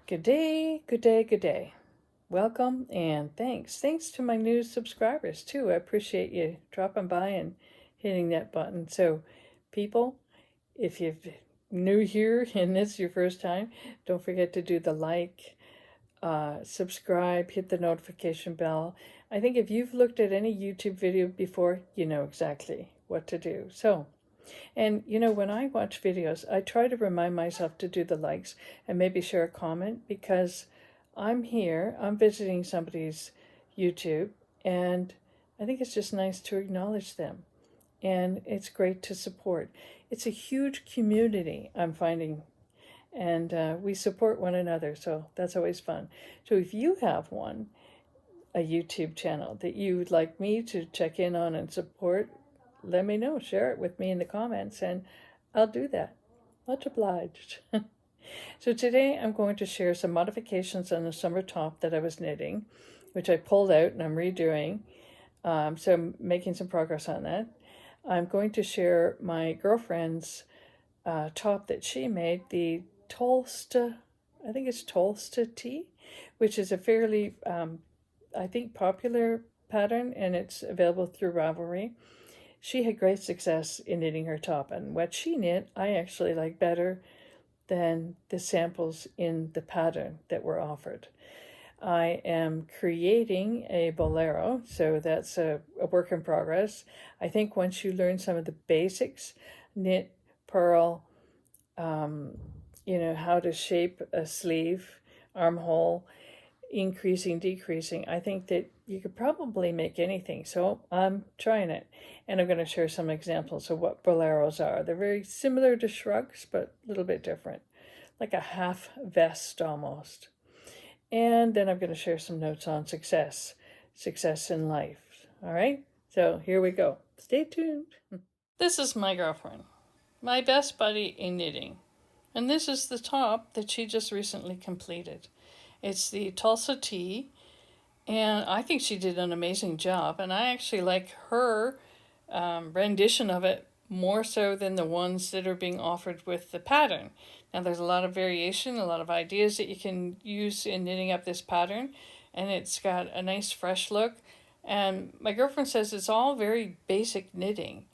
Good day, good day, good day. Welcome and thanks. Thanks to my new subscribers too. I appreciate you dropping by and hitting that button. So, people, if you're new here and this is your first time, don't forget to do the like, subscribe, hit the notification bell. I think if you've looked at any YouTube video before, you know exactly what to do. So, and when I watch videos, I try to remind myself to do the likes and maybe share a comment because I'm here, I'm visiting somebody's YouTube, and I think it's just nice to acknowledge them. And it's great to support. It's a huge community, I'm finding, and we support one another, so that's always fun. So if you have a YouTube channel that you would like me to check in on and support, let me know. Share it with me in the comments, and I'll do that. Much obliged. So today I'm going to share some modifications on the summer top that I was knitting, which I pulled out and I'm redoing. So I'm making some progress on that. I'm going to share my girlfriend's top that she made, the Tolsta, I think it's Tolsta Tee, which is a fairly, I think, popular pattern, and it's available through Ravelry. She had great success in knitting her top, and what she knit I actually like better than the samples in the pattern that were offered. I am creating a bolero, so that's a work in progress. I think once you learn some of the basics, knit, purl, how to shape a sleeve, armhole, increasing, decreasing, I think that you could probably make anything. So I'm trying it, and I'm going to share some examples of what boleros are. They're very similar to shrugs, but a little bit different, like a half vest almost. And then I'm going to share some notes on success in life. All right, so here we go. Stay tuned. This is my girlfriend, my best buddy in knitting, and this is the top that she just recently completed. It's the Tolsta Tee, and I think she did an amazing job, and I actually like her rendition of it more so than the ones that are being offered with the pattern. Now there's a lot of variation, a lot of ideas that you can use in knitting up this pattern, and it's got a nice fresh look, and my girlfriend says it's all very basic knitting.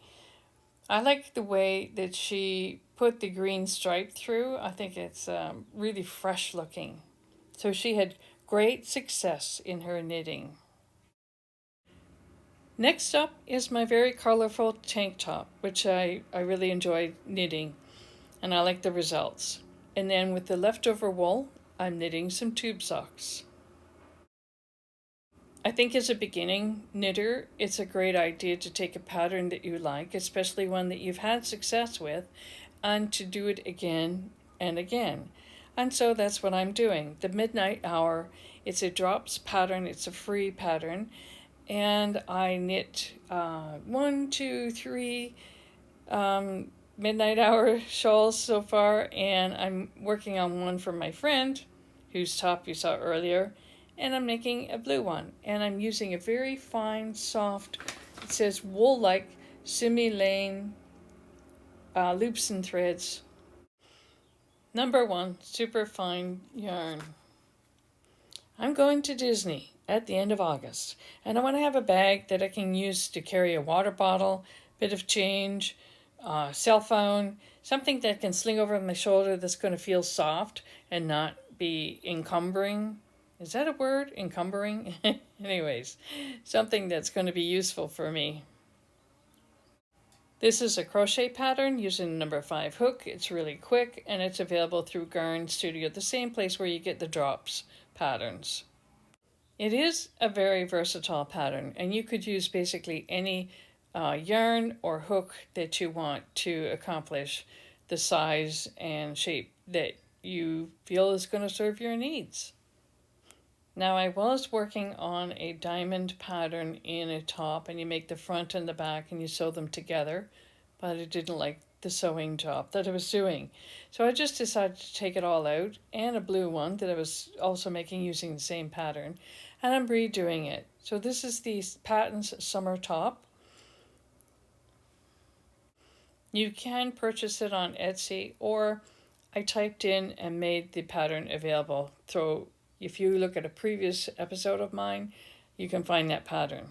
I like the way that she put the green stripe through. I think it's really fresh looking. So she had great success in her knitting. Next up is my very colorful tank top, which I really enjoyed knitting, and I like the results. And then with the leftover wool, I'm knitting some tube socks. I think as a beginning knitter, it's a great idea to take a pattern that you like, especially one that you've had success with, and to do it again and again. And so that's what I'm doing. The Midnight Hour, it's a drops pattern, it's a free pattern, and I knit 1, 2, 3 Midnight Hour shawls so far, and I'm working on one for my friend, whose top you saw earlier, and I'm making a blue one, and I'm using a very fine, soft, it says wool-like semi-lane loops and threads. Number 1, super fine yarn. I'm going to Disney at the end of August, and I want to have a bag that I can use to carry a water bottle, bit of change, cell phone, something that can sling over my shoulder that's going to feel soft and not be encumbering. Is that a word? Encumbering? Anyways, something that's going to be useful for me. This is a crochet pattern using the number 5 hook. It's really quick, and it's available through Garn Studio, the same place where you get the drops patterns. It is a very versatile pattern, and you could use basically any yarn or hook that you want to accomplish the size and shape that you feel is going to serve your needs. Now I was working on a diamond pattern in a top, and you make the front and the back and you sew them together, but I didn't like the sewing job that I was doing. So I just decided to take it all out, and a blue one that I was also making using the same pattern, and I'm redoing it. So this is the Pattons Summer top. You can purchase it on Etsy, or I typed in and made the pattern available. So if you look at a previous episode of mine, you can find that pattern.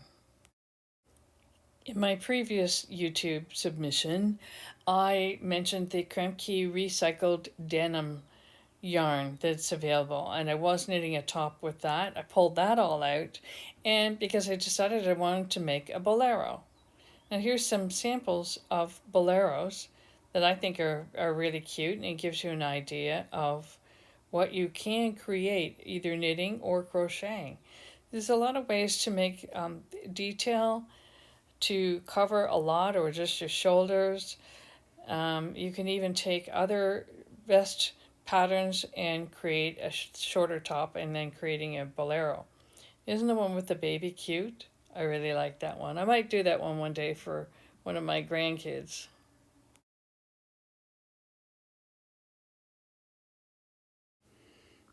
In my previous YouTube submission, I mentioned the Kremke recycled denim yarn that's available, and I was knitting a top with that. I pulled that all out, and because I decided I wanted to make a bolero. Now here's some samples of boleros that I think are really cute, and it gives you an idea of what you can create either knitting or crocheting. There's a lot of ways to make detail to cover a lot or just your shoulders. You can even take other vest patterns and create a shorter top and then creating a bolero. Isn't the one with the baby cute? I really like that one. I might do that one day for one of my grandkids.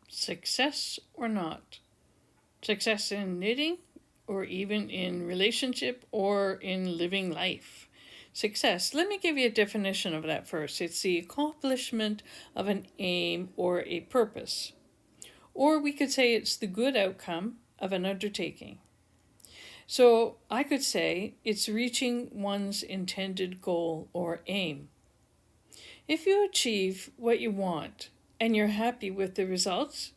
Success or not? Success in knitting or even in relationship or in living life. Success, let me give you a definition of that first. It's the accomplishment of an aim or a purpose. Or we could say it's the good outcome of an undertaking. So I could say it's reaching one's intended goal or aim. If you achieve what you want and you're happy with the results,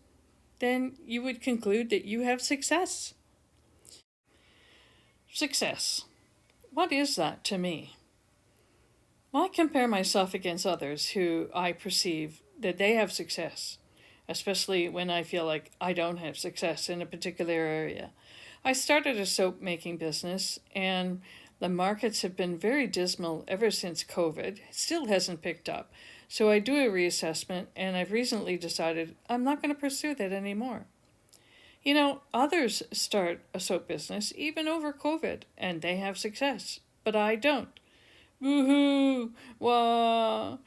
then you would conclude that you have success. Success. What is that to me? Well, I compare myself against others who I perceive that they have success, especially when I feel like I don't have success in a particular area. I started a soap making business, and the markets have been very dismal ever since COVID. It still hasn't picked up. So I do a reassessment, and I've recently decided I'm not going to pursue that anymore. You know, others start a soap business even over COVID, and they have success, but I don't. Woohoo! Wah!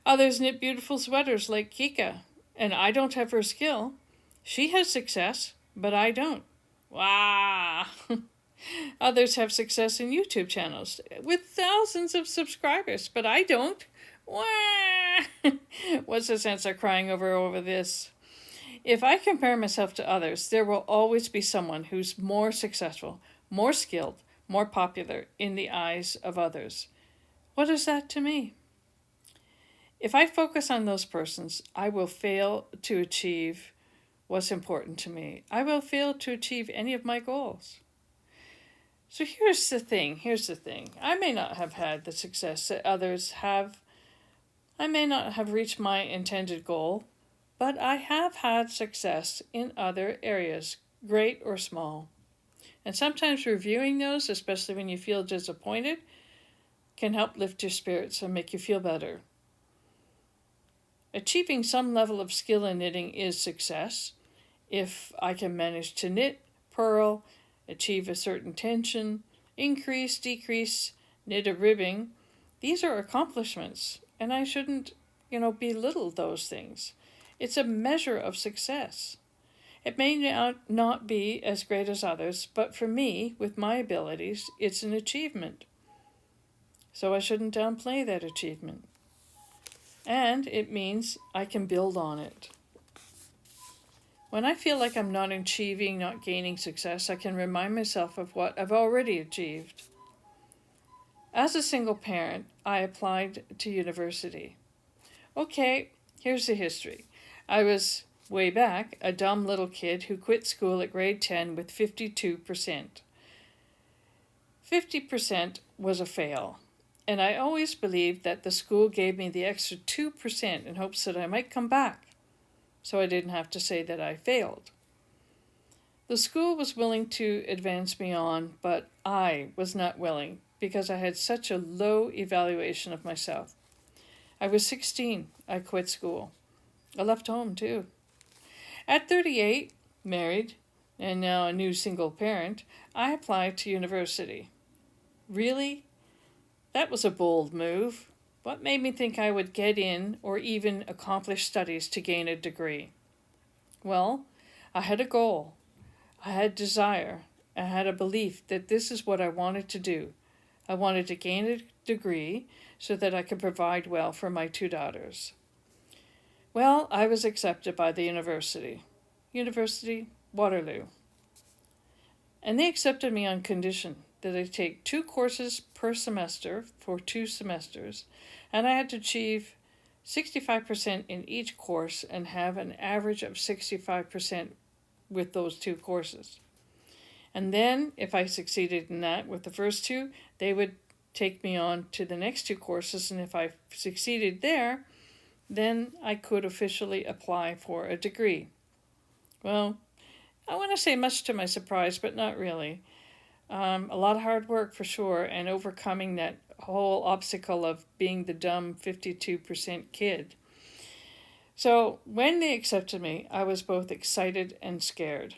Others knit beautiful sweaters like Kika, and I don't have her skill. She has success, but I don't. Wow! Others have success in YouTube channels with thousands of subscribers, but I don't. Wah! What's the sense of crying over this? If I compare myself to others, there will always be someone who's more successful, more skilled, more popular in the eyes of others. What is that to me? If I focus on those persons, I will fail to achieve what's important to me. I will fail to achieve any of my goals. So here's the thing. I may not have had the success that others have. I may not have reached my intended goal, but I have had success in other areas, great or small. And sometimes reviewing those, especially when you feel disappointed, can help lift your spirits and make you feel better. Achieving some level of skill in knitting is success. If I can manage to knit, purl, achieve a certain tension, increase, decrease, knit a ribbing, these are accomplishments, and I shouldn't, belittle those things. It's a measure of success. It may not be as great as others, but for me, with my abilities, it's an achievement. So I shouldn't downplay that achievement. And it means I can build on it. When I feel like I'm not achieving, not gaining success, I can remind myself of what I've already achieved. As a single parent, I applied to university. Okay, here's the history. I was, way back, a dumb little kid who quit school at grade 10 with 52%. 50% was a fail, and I always believed that the school gave me the extra 2% in hopes that I might come back, so I didn't have to say that I failed. The school was willing to advance me on, but I was not willing because I had such a low evaluation of myself. I was 16. I quit school. I left home, too. At 38, married, and now a new single parent, I applied to university. Really? That was a bold move. What made me think I would get in or even accomplish studies to gain a degree? Well, I had a goal. I had desire. I had a belief that this is what I wanted to do. I wanted to gain a degree so that I could provide well for my two daughters. Well, I was accepted by the University Waterloo, and they accepted me on condition that I take 2 courses per semester for 2 semesters, and I had to achieve 65% in each course and have an average of 65% with those 2 courses. And then, if I succeeded in that with the first 2, they would take me on to the next 2 courses, and if I succeeded there, then I could officially apply for a degree. Well, I want to say much to my surprise, but not really. A lot of hard work for sure, and overcoming that whole obstacle of being the dumb 52% kid. So when they accepted me, I was both excited and scared.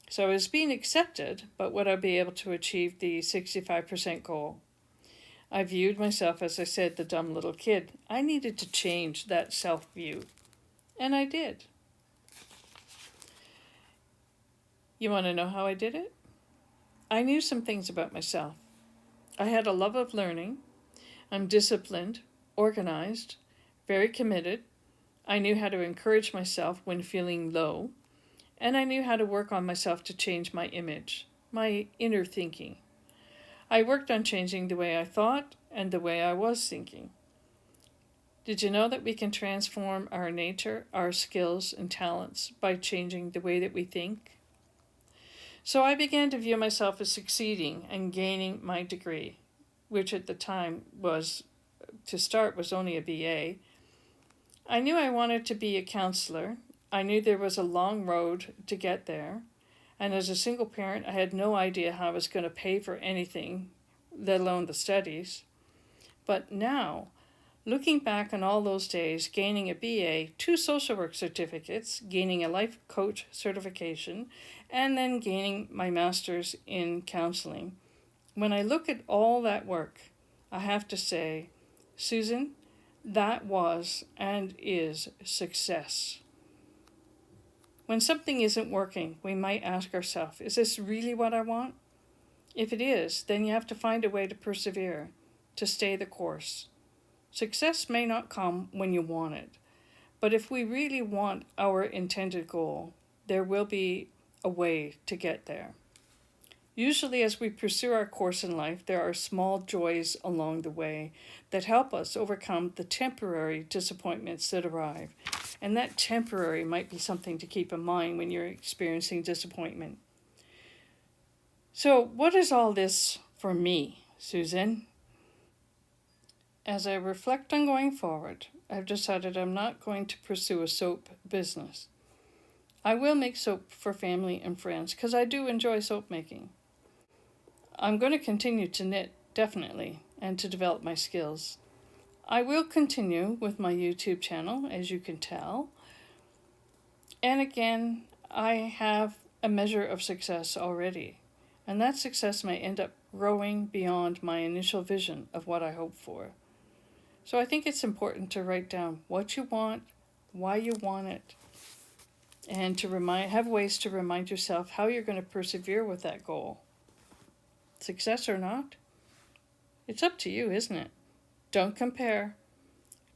So I was being accepted, but would I be able to achieve the 65% goal? I viewed myself, as I said, the dumb little kid. I needed to change that self view, and I did. You want to know how I did it? I knew some things about myself. I had a love of learning. I'm disciplined, organized, very committed. I knew how to encourage myself when feeling low, and I knew how to work on myself to change my image, my inner thinking. I worked on changing the way I thought and the way I was thinking. Did you know that we can transform our nature, our skills, and talents by changing the way that we think? So I began to view myself as succeeding and gaining my degree, which at the time was, to start, was only a BA. I knew I wanted to be a counselor. I knew there was a long road to get there. And as a single parent, I had no idea how I was going to pay for anything, let alone the studies. But now, looking back on all those days, gaining a BA, 2 social work certificates, gaining a life coach certification, and then gaining my master's in counseling, when I look at all that work, I have to say, Susan, that was and is success. When something isn't working, we might ask ourselves, is this really what I want? If it is, then you have to find a way to persevere, to stay the course. Success may not come when you want it, but if we really want our intended goal, there will be a way to get there. Usually, as we pursue our course in life, there are small joys along the way that help us overcome the temporary disappointments that arrive. And that temporary might be something to keep in mind when you're experiencing disappointment. So, what is all this for me, Susan? As I reflect on going forward, I've decided I'm not going to pursue a soap business. I will make soap for family and friends because I do enjoy soap making. I'm going to continue to knit, definitely, and to develop my skills. I will continue with my YouTube channel, as you can tell. And again, I have a measure of success already. And that success may end up growing beyond my initial vision of what I hope for. So I think it's important to write down what you want, why you want it, and to have ways to remind yourself how you're going to persevere with that goal. Success or not, it's up to you, isn't it? Don't compare.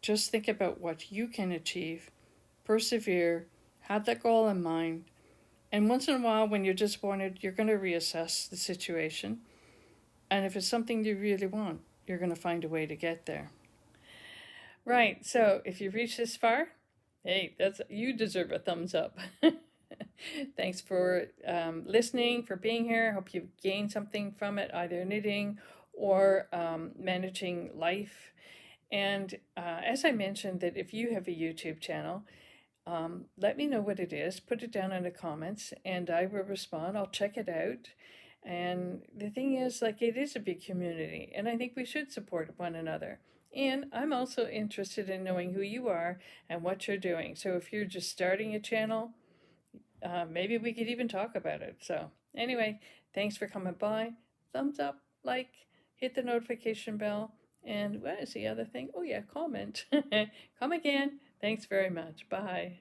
Just think about what you can achieve. Persevere. Have that goal in mind. And once in a while, when you're disappointed, you're going to reassess the situation. And if it's something you really want, you're going to find a way to get there. Right, so if you've reached this far, hey, you deserve a thumbs up. Thanks for listening, for being here. I hope you've gained something from it, either knitting or managing life. And as I mentioned, that if you have a YouTube channel, let me know what it is. Put it down in the comments, and I will respond. I'll check it out. And the thing is, like, it is a big community, and I think we should support one another. And I'm also interested in knowing who you are and what you're doing. So if you're just starting a channel, maybe we could even talk about it. So anyway, thanks for coming by. Thumbs up, like, hit the notification bell. And what is the other thing? Oh yeah, comment. Come again. Thanks very much. Bye.